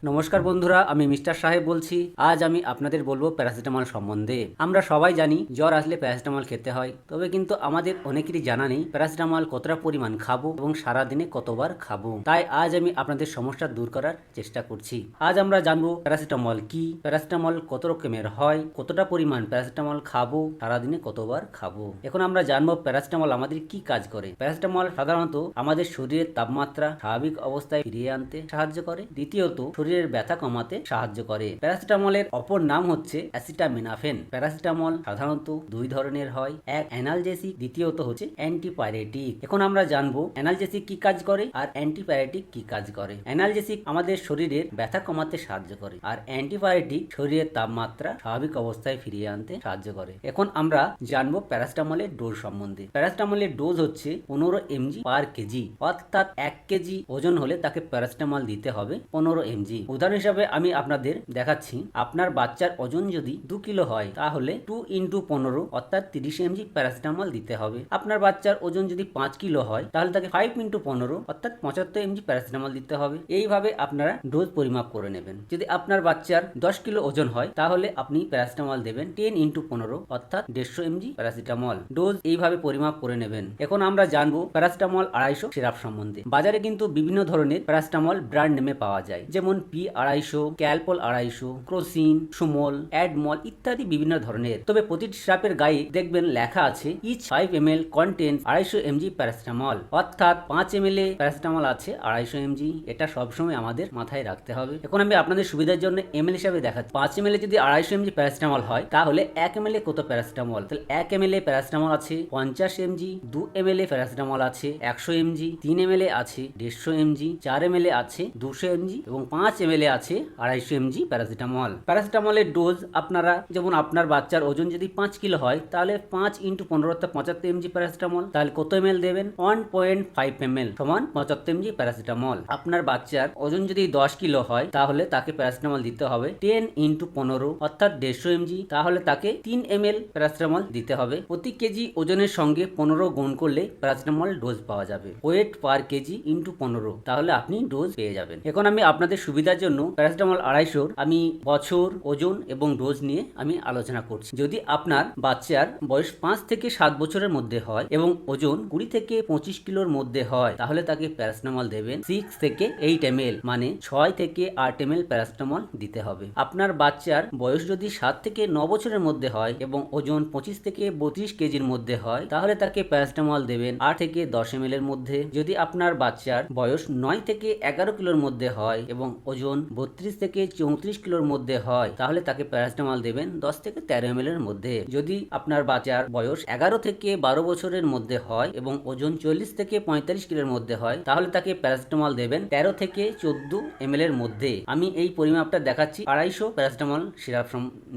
নমস্কার বন্ধুরা, আমি মিস্টার সাহেব বলছি। আজ আমি আপনাদের বলবো প্যারাসিটামল সম্বন্ধে। আমরা সবাই জানি জ্বর আসলে প্যারাসিটামল খেতে হয়, তবে কিন্তু আমাদের অনেকেরই জানা নেই প্যারাসিটামল কতটা পরিমাণ খাবো এবং সারাদিনে কতবার খাবো। তাই আজ আমি আপনাদের সমস্যা দূর করার চেষ্টা করছি। আজ আমরা জানবো প্যারাসিটামল কি, প্যারাসিটামল কত রকমের হয়, কতটা পরিমাণ প্যারাসিটামল খাবো, সারাদিনে কতবার খাবো। এখন আমরা জানবো প্যারাসিটামল আমাদের কি কাজ করে। প্যারাসিটামল সাধারণত আমাদের শরীরের তাপমাত্রা স্বাভাবিক অবস্থায় ফিরিয়ে আনতে সাহায্য করে। দ্বিতীয়ত, শরীরের ব্যথা কমাতে সাহায্য করে। প্যারাসিটামলের অপর নাম হচ্ছে অ্যাসিটামিনোফেন। প্যারাসিটামল সাধারণত দুই ধরনের হয়, এক অ্যানালজেসিক, দ্বিতীয়ত হচ্ছে অ্যান্টিপাইরেটিক। এখন আমরা জানবো অ্যানালজেসিক কি কাজ করে আর অ্যান্টিপাইরেটিক কি কাজ করে। অ্যানালজেসিক আমাদের শরীরের ব্যথা কমাতে সাহায্য করে, আর অ্যান্টিপাইরেটিক শরীরের তাপমাত্রা স্বাভাবিক অবস্থায় ফিরিয়ে আনতে সাহায্য করে। এখন আমরা জানবো প্যারাসিটামলের ডোজ সম্বন্ধে। প্যারাসিটামলের ডোজ হচ্ছে 15 mg পার কেজি, অর্থাৎ 1 কেজি ওজন হলে তাকে প্যারাসিটামল দিতে হবে 15 mg। উদাহরণ হিসাবে আমি আপনাদের দেখাচ্ছি, আপনার বাচ্চার ওজন যদি 2 কিলো হয় তাহলে 2 × 15 অর্থাৎ 30 mg প্যারাসিটামল দিতে হবে। আপনার বাচ্চার ওজন যদি 5 কিলো হয় তাহলে তাকে 5 × 15 অর্থাৎ 75 mg প্যারাসিটামল দিতে হবে। এইভাবে আপনারা ডোজ পরিমাপ করে নেবেন। যদি আপনার বাচ্চার 10 কিলো ওজন হয় তাহলে আপনি প্যারাসিটামল দেবেন 10 × 15 অর্থাৎ 150 mg প্যারাসিটামল। ডোজ এইভাবে পরিমাপ করে নেবেন। এখন আমরা জানবো প্যারাসিটামল 250 সিরাপ সম্বন্ধে। বাজারে কিন্তু বিভিন্ন ধরনের প্যারাসিটামল ব্র্যান্ড নেমে পাওয়া যায়, যেমন P250, ক্যালপল 250, ক্রোসিন, সুমল, অ্যাডমল ইত্যাদি বিভিন্ন ধরনের। তবে প্রতিটি সিরাপের গায়ে দেখবেন লেখা আছে each 5 ml contains 250 mg paracetamol, অর্থাৎ 5 ml প্যারাসিটামল আছে 250 mg। এটা সবসময় আমাদের মাথায় রাখতে হবে। এখন আমি আপনাদের সুবিধার জন্য ml হিসাবে দেখাচ্ছি। 5 ml যদি 250 mg প্যারাসিটামল হয় তাহলে 1 ml কত প্যারাসিটামল, তাহলে 1 ml প্যারাসিটামল আছে 50 mg, 2 ml প্যারাসিটামল আছে 100 mg, 3 ml আছে 150 mg, 4 ml আছে 200 mg এবং 5 ml আছে 250 mg প্যারাসিটামল। প্যারাসিটামলের ডোজ আপনারা যেমন আপনার বাচ্চার ওজন যদি 5 কিলো হয় তাহলে 5 × 15 অর্থাৎ 75 mg প্যারাসিটামল। তাহলে কত ml দেবেন? 1.5 ml সমান 75 mg প্যারাসিটামল। আপনার বাচ্চার ওজন যদি 10 কিলো হয় তাহলে তাকে প্যারাসিটামল দিতে হবে 10 × 15 অর্থাৎ 150 mg। তাহলে তাকে 3 ml প্যারাসিটামল দিতে হবে। প্রতি কেজি ওজনের সঙ্গে 15 গুণ করলে প্যারাসিটামল ডোজ পাওয়া যাবে। ওয়েট পার কেজি × 15, তাহলে আপনি ডোজ পেয়ে যাবেন। এখন আমি আপনাদের সুবিধার জন্য প্যারাসিটামল 250 আমি বছর, ওজন এবং ডোজ নিয়ে আমি আলোচনা করছি। যদি আপনার বাচ্চার বয়স 5 থেকে 7 বছরের মধ্যে হয় এবং ওজন 20 থেকে 25 কিলোর মধ্যে হয় তাহলে তাকে প্যারাসিটামল দেবেন 6 থেকে 8 ml, মানে 6 থেকে 8 ml প্যারাসিটামল দিতে হবে। আপনার বাচ্চার বয়স যদি 7 থেকে 9 বছরের মধ্যে হয় এবং ওজন 25 থেকে 32 কেজির মধ্যে হয় তাহলে তাকে প্যারাসিটামল দেবেন 8 থেকে 10 ml এর মধ্যে। যদি আপনার বাচ্চার বয়স 9 থেকে 11 কিলোর মধ্যে হয় এবং ওজন 32 থেকে 34 কিলোর মধ্যে হয় তাহলে তাকে প্যারাসিটামল দেবেন 10 থেকে 13 ml এর মধ্যে। যদি আপনার বাচ্চার বয়স 11 থেকে 12 বছরের মধ্যে হয় এবং ওজন 40 থেকে 45 কিলোর মধ্যে হয় তাহলে তাকে প্যারাসিটামল দেবেন 13 থেকে 14 ml এর মধ্যে। আমি এই পরিমাপটা দেখাচ্ছি 250 প্যারাসিটামল সিরাপ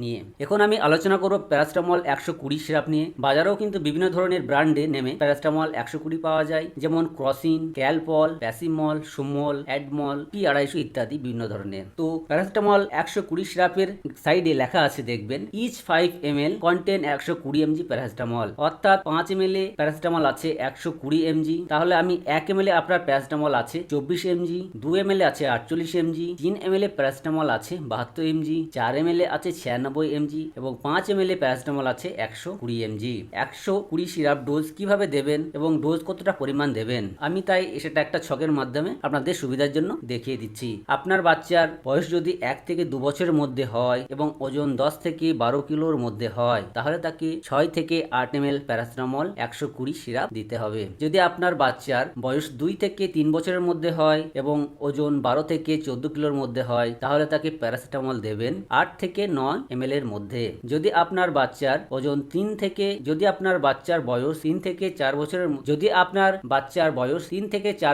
নিয়ে। এখন আমি আলোচনা করব প্যারাসিটামল 120 সিরাপ নিয়ে। বাজারেও কিন্তু বিভিন্ন ধরনের ব্র্যান্ডে নেমে প্যারাসিটামল 120 পাওয়া যায়, যেমন ক্রসিন, ক্যালপল, প্যাসিমল, সুমল, অ্যাডমল, P250 ইত্যাদি বিভিন্ন ধরনের। তো প্যারাসিটামল 120 সিরাপের সাইডে লেখা আছে দেখবেন each 5 ml contain 120 mg paracetamol, অর্থাৎ 5 ml প্যারাসিটামল আছে 120 mg। তাহলে আমি 1 ml আপনার প্যারাসিটামল আছে 24 mg, 2 ml আছে 48 mg, 3 ml প্যারাসিটামল আছে 72 mg, 4 ml আছে 96 mg এবং 5 ml প্যারাসিটামল আছে 120 mg। 120 সিরাপ ডোজ কিভাবে দেবেন এবং ডোজ কতটা পরিমাণ দেবেন আমি তাই সেটা একটা ছকের মাধ্যমে আপনাদের সুবিধার জন্য দেখিয়ে দিচ্ছি। আপনার বাচ্চার বয়স যদি 1 থেকে 2 বছরের মধ্যে হয় এবং ওজন 10 থেকে 12 কিলোর মধ্যে হয় তাহলে তাকে 6 থেকে 8 ml প্যারাসিটামল 120 সিরাপ দিতে হবে। যদি আপনার বাচ্চার বয়স 2 থেকে 3 বছরের মধ্যে হয় এবং ওজন 12 থেকে 14 কিলোর মধ্যে হয় তাহলে তাকে প্যারাসিটামল দেবেন 8 থেকে 9 ml এর মধ্যে। যদি আপনার বাচ্চার ওজন 3 থেকে যদি আপনার বাচ্চার বয়স 3 থেকে 4 বছরের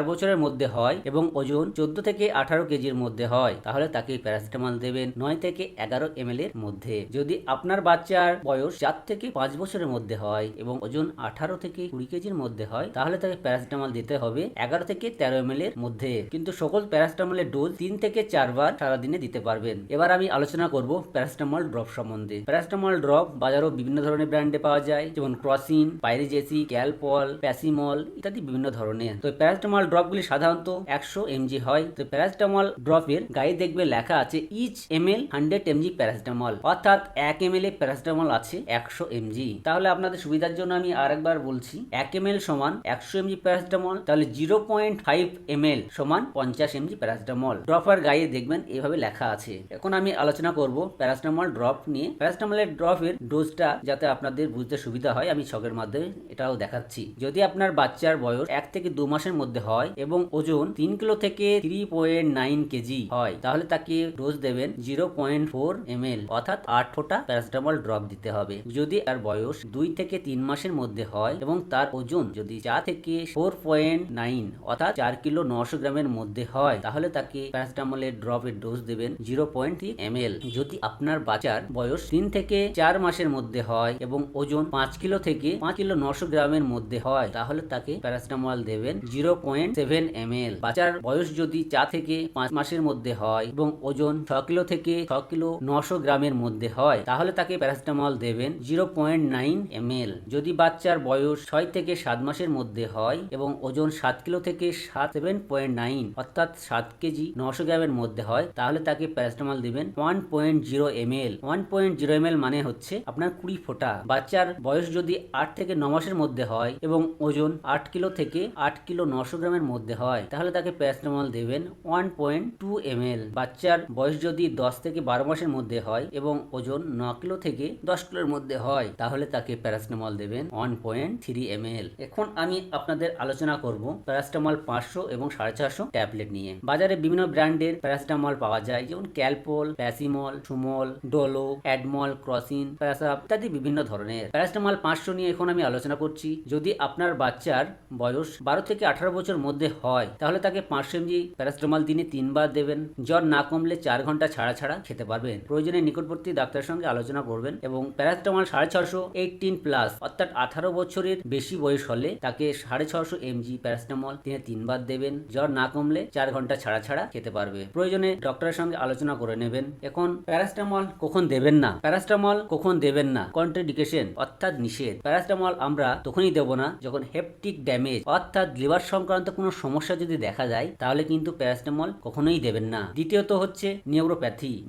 বছরের মধ্যে হয় এবং ওজন 14 থেকে 18 কেজির মধ্যে হয় তাহলে তাকে প্যারাসিটামল দেবেন 9 থেকে 11 ml এর মধ্যে। যদি আপনার বাচ্চার বয়স 4 থেকে 5 বছরের মধ্যে হয় এবং ওজন 18 থেকে 20 কেজির মধ্যে হয় তাহলে তাকে প্যারাসিটামল দিতে হবে 11 থেকে 13 ml এর মধ্যে। কিন্তু সকল প্যারাসিটামলের ডোজ 3 থেকে 4 বার সারাদিনে দিতে পারবেন। এবার আমি আলোচনা করব প্যারাসিটামল ড্রপ সম্বন্ধে। প্যারাসিটামল ড্রপ বাজারেও বিভিন্ন ধরনের ব্র্যান্ডে পাওয়া যায়, যেমন ক্রসিন, পাইরেজেসি, ক্যালপল, প্যাসিমল ইত্যাদি বিভিন্ন ধরনের। তো প্যারাসিটামল ড্রপগুলি সাধারণত 100 mg হয়। তো প্যারাসিটামল ড্রপ ড্রপের গায়ে দেখবে লেখা আছে ইচ ml 100 mg প্যারাসিটামল, অর্থাৎ 1 ml এ প্যারাসিটামল আছে 100 mg। তাহলে আপনাদের সুবিধার জন্য আমি আরেকবার বলছি, 1 ml সমান 100 mg প্যারাসিটামল, তাহলে 0.5 ml সমান 50 mg প্যারাসিটামল। ড্রপের গায়ে দেখবেন এভাবে লেখা আছে। এখন আমি আলোচনা করব প্যারাসিটামল ড্রপ নিয়ে। প্যারাসিটামলের ড্রপের ডোজটা যাতে আপনাদের বুঝতে সুবিধা হয় আমি ছকের মাধ্যমে এটাও দেখাচ্ছি। যদি আপনার বাচ্চার বয়স 1 থেকে 2 মাসের মধ্যে হয় এবং ওজন 3 কিলো থেকে 3.9 কেজি হয়, তাহলে তাকে ডোজ দেবেন 0.4 ml, অর্থাৎ 8 ফোঁটা প্যারাসিটামল ড্রপ দিতে হবে। যদি তার বয়স 2 থেকে 3 মাসের মধ্যে হয় এবং তার ওজন যদি 4 থেকে 4.9 অর্থাৎ 4 কিলো 900 গ্রামের মধ্যে হয়, তাহলে তাকে প্যারাসিটামলের ড্রপের ডোজ দেবেন 0.3 ml। যদি আপনার বাচ্চার বয়স 3 থেকে 4 মাসের মধ্যে হয় এবং ওজন 5 কিলো থেকে 5 কিলো 900 গ্রামের মধ্যে হয়, তাহলে তাকে প্যারাসিটামল দেবেন 0.7 ml। বাচ্চার বয়স যদি 4 থেকে 5 মাসের মধ্যে হয় এবং ওজন 6 কিলো থেকে 6 কিলো 900 গ্রামের মধ্যে হয়, তাহলে তাকে প্যারাসিটামল দেবেন 0.9 ml। যদি বাচ্চার বয়স 6 থেকে 7 মাসের মধ্যে হয় এবং ওজন 7 কিলো থেকে 7.9 অর্থাৎ 7 কেজি 900 গ্রামের মধ্যে হয়, তাহলে তাকে প্যারাসিটামল দিবেন 1.0 ml। 1.0 ml মানে হচ্ছে আপনার 20 ফোঁটা। বাচ্চার বয়স যদি 8 থেকে 9 মাসের মধ্যে হয় এবং ওজন 8 কিলো থেকে 8 কিলো 900 গ্রামের মধ্যে হয়, তাহলে তাকে প্যারাসিটামল দেবেন 1.2 ml। বাচ্চার বয়স যদি 10 থেকে 12 মাসের মধ্যে হয় এবং ওজন 9 কিলো থেকে 10 কিলোর মধ্যে হয়, তাহলে তাকে প্যারাসিটামল দেবেন 1.3 ml। এখন আমি আপনাদের আলোচনা করব প্যারাসিটামল 500 এবং 450 ট্যাবলেট নিয়ে। বাজারে বিভিন্ন ব্র্যান্ডের প্যারাসিটামল পাওয়া যায়, যেমন ক্যালপল, প্যাসিমল, সুমল, ডোলো, অ্যাডমল, ক্রসিন, প্যারাসাপ ইত্যাদি বিভিন্ন ধরনের। প্যারাসিটামল 500 নিয়ে এখন আমি আলোচনা করছি। যদি আপনার বাচ্চার বয়স 12 থেকে 18 বছর মধ্যে হয়, তাহলে তাকে 500 mg প্যারাসিটামল দিনে 3 বার দেবেন। জ্বর না কমলে 4 ঘন্টা ছাড়া ছাড়া খেতে পারবেন। প্রয়োজনে নিকটবর্তী ডাক্তারের সঙ্গে আলোচনা করবেন। এবং প্যারাসিটামল 650 18+ অর্থাৎ 18 বছরের বেশি বয়স হলে তাকে 650 mg প্যারাসিটামল দিনে 3 বার দেবেন। জ্বর না কমলে 4 ঘন্টা ছাড়া ছাড়া খেতে পারবে। প্রয়োজনে ডক্টরের সঙ্গে আলোচনা করে নেবেন। এখন প্যারাসিটামল কখন দেবেন না, প্যারাসিটামল কখন দেবেন না, কন্ট্রাইন্ডিকেশন অর্থাৎ নিষেধ। প্যারাসিটামল আমরা তখনই দেব না যখন হেপটিক ড্যামেজ অর্থাৎ লিভার সংক্রান্ত কোনো সমস্যা যদি দেখা যায়, তাহলে কিন্তু প্যারাসিটামল কখনোই দেবেন না। দ্বিতীয়ত হচ্ছে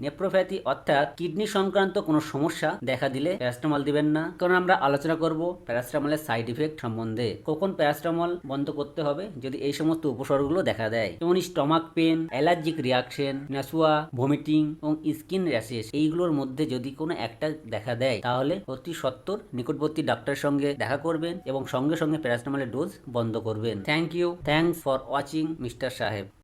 নেপ্রোপ্যাথি অর্থাৎ কিডনি সংক্রান্ত কোনো সমস্যা দেখা দিলে প্যারাসিটামল দিবেন না। কারণ আমরা আলোচনা করব প্যারাসিটামলের সাইড ইফেক্ট সম্বন্ধে। কখন প্যারাসিটামল বন্ধ করতে হবে যদি এই সমস্ত উপসর্গগুলো দেখা দেয়, যেমন stomach pain, allergic reaction, nausea, vomiting এবং স্কিন র্যাশেস, এইগুলোর মধ্যে যদি কোনো একটা দেখা দেয়, তাহলে অতি সত্বর নিকটবর্তী ডাক্তারের সঙ্গে দেখা করবেন এবং সঙ্গে সঙ্গে প্যারাসিটামলের ডোজ বন্ধ করবেন। Thank you. Thanks for watching mister সাহেব।